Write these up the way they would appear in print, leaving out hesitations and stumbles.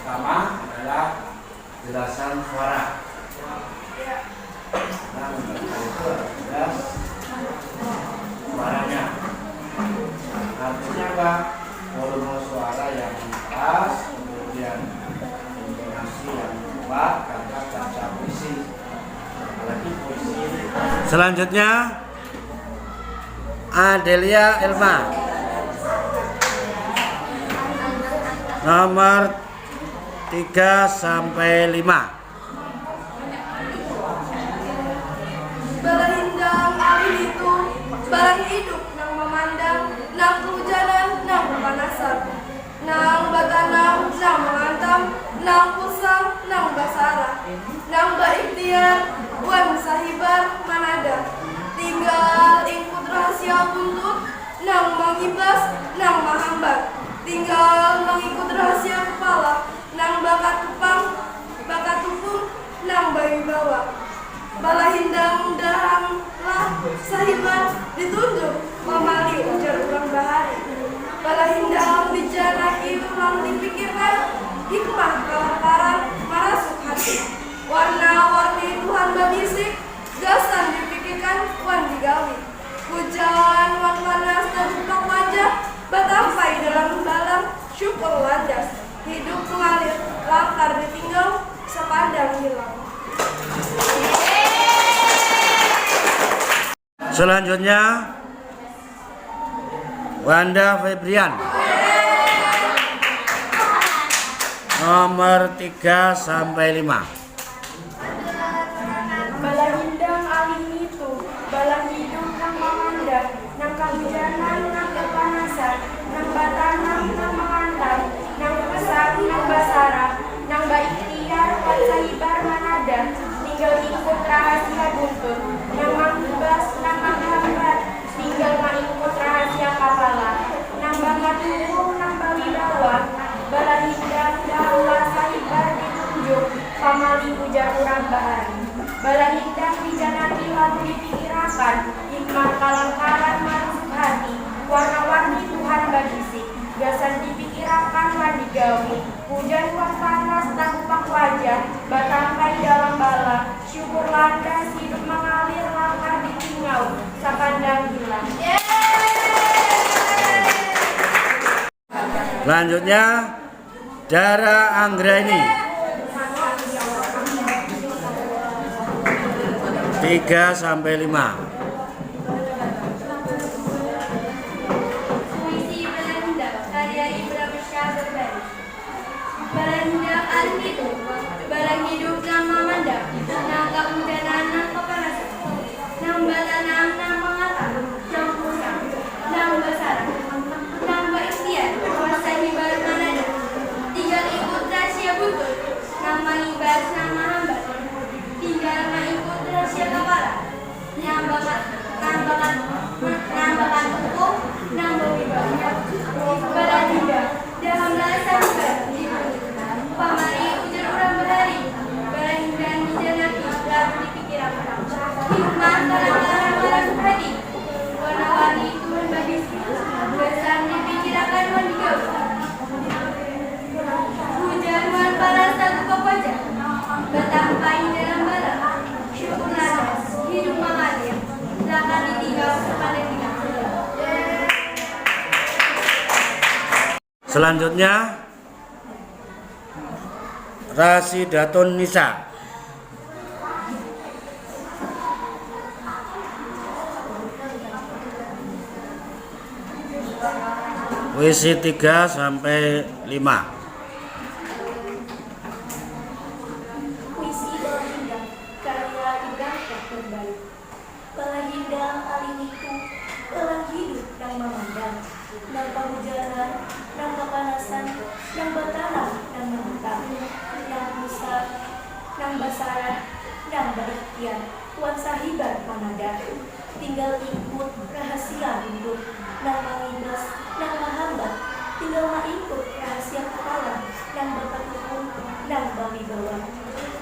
pertama adalah jelasan suara. Nah, itu adalah suaranya. Artinya apa? Volume suara yang pas, kemudian intonasi yang kuat, karena baca puisi. Apalagi puisi. Selanjutnya Adelia Elma, nomor 3 sampai 5. Balahindang alih itu, barang hidup nang memandang, nang kehujanan, nang kepanasan, nang batanam, nang mengantam, nang pusam, nang basara, nang berikhtiar, wan sahibar manada, tinggal ingkut rahasia buntut, nang mengibas, nang menghambat, tinggal mengikut rahasia kepala, nang bakat tupung, nang bayi bawa. Balahindang daranglah sahibat ditunjuk memali ujar ulang bahari. Balahindang dijanaki ulang dipikirkan, hikmah kelaparan merasuk hati. Warna-warni Tuhan babisik, gasan dipikirkan wan digawi. Hujan wan panas dan tumpang wajah, batampai dalam balam syukur lajas. Hidup mengalir, langkar ditinggal, sepandang hilang. Selanjutnya Wanda Febrian, nomor 3 sampai 5. Balahindang alih itu, balang hidup nang memandang, nang kehujanan, nang kepanasan, nang batanam, nang mengantam, nang pusat, nang basara, nang baikhtiar, wan sahibar manada, tinggal ikut rahasia buntut, nang mangibas, nang menghambat, tinggal mengikut rahasia kepala, nang bangat tubuh, nang bali bawa, balahindang daula sahibar ditunjuk, pamali ujar urang bahari. Balahindang dijanati lalu dipikirakan, hikmah kalangkaran marusuk hati, warna-warni Tuhan bagisik, gasan dipikirakan wan digawi, hujan wan panas tak upang wajah, batampai dalam bala, syukur landas hidup mengalir langkah ditinggal, sapandang hilang. Selanjutnya Dara Anggraini, 3 sampai 5. Puisi Belanda, karya Ibrahim Shah Berbari. Belanda alih itu, barang hidup nang memandang, nang kehujanan, nang kepanasan, nang batanam, nang mengatap, nang pusam, nang basara, nang berikhtiar, wan sahibar manada, tinggal ikut rahasia buntut, nang mengibas, nang menghambat, tinggal mengikut rahasia kepala, nang bakat hukum, nang berwibawa. Balahindang dalam lasan pamari ujar urang berhari. Balahindang dijanaki lalu dipikirakan, hikmah kalangkaran marasuk hati. Warna-warni Tuhan babisik, gasan dipikirakan wan digawi. Hujan wan panas tak upang wajah, batampai dalam bala, syukur landas, hidup mengalir, langkah ditinggal sepandang hilang. Selanjutnya Rasidatun Nisa, puisi 3 sampai 5. Puisi Balahindang, karya Ibrahim Shah Berbari. Balahindang alih itu, balang hidup nang memandang, nang kehujanan, nang kepanasan, nang batanam, nang mengantam, nang pusat, nang basara, nang berikhtiar, wan sahibar manada, tinggal ikut rahasia hidup, nang mengibas, nang menghambat, tinggal mengikut rahasia kepala, nang bakat hukum, nang bali bawa.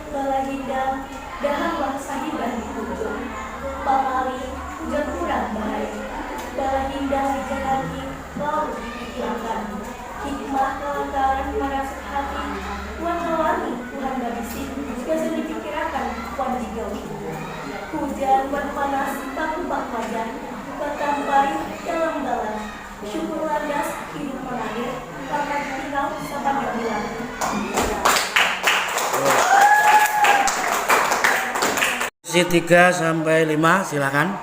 Balahindang dahanglah sahiban ditunjuk, pamali ujar kurang bahaya. Balahindang dijanaki lalu dipikirkan, hikmah kelantaran merasuk hati, Isi 3 sampai 5 silakan.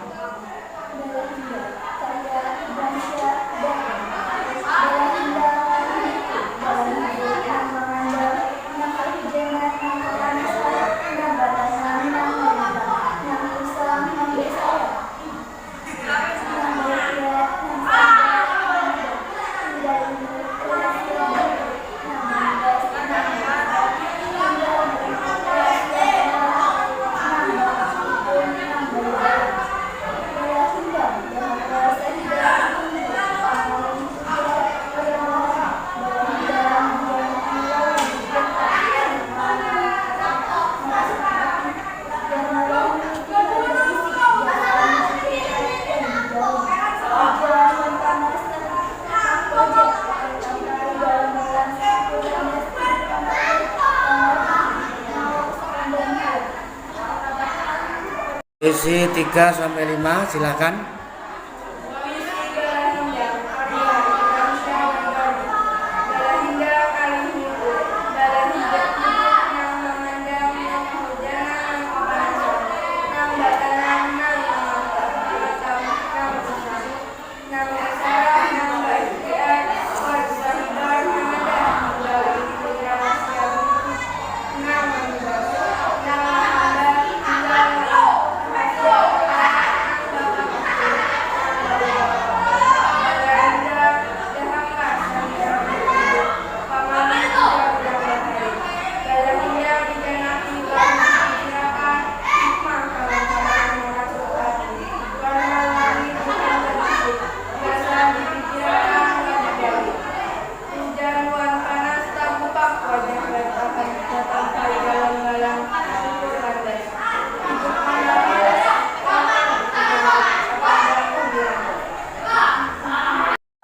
Isi 3 sampai 5 silakan.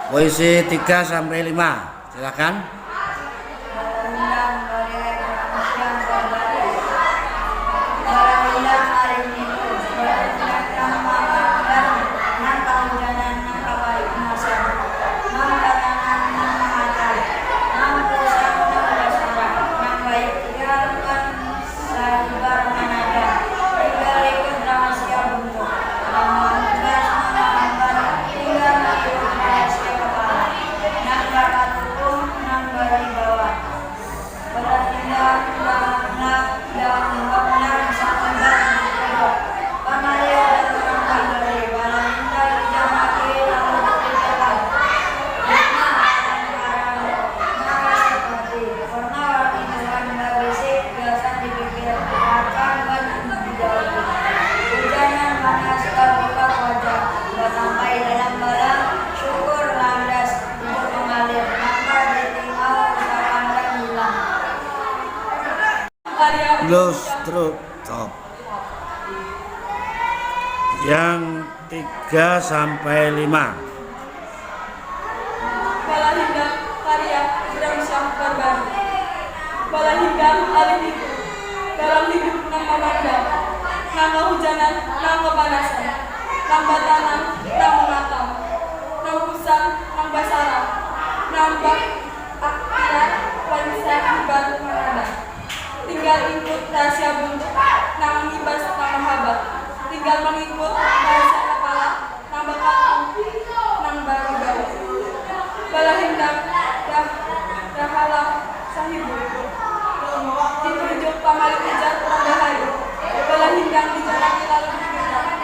Puisi 3 sampai 5 silakan. Close stroke top. Yang 3 sampai 5. Bala Hindang karya Bramsyah Barbari. Bala Hindang alih itu dalam hidup nang memandang, nang kehujanan, nang kepanasan, nang batanan, nang mengatang, nang pusang, nang basara, nang bak akhirat wanisa baru menada. Tinggal ikut rahasia buntu, nang ngibas nang mahabat. Tinggal mengikut rahasia kepala, nang bakal nang baru gawe. Bala Hindang dahala sahibu. Ditunjuk pamali ijat rahayu. Bala Hindang dijalani lalu dipikirkan.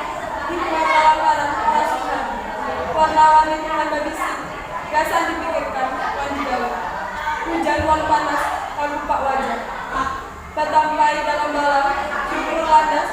Hikmah kawan-kawan rasukan. Warna-warni dengan babisi. Gasan dipikirkan, wan jauh. Hujan wan panas, lupa wajah. Batampai dalam bala, syukur landas,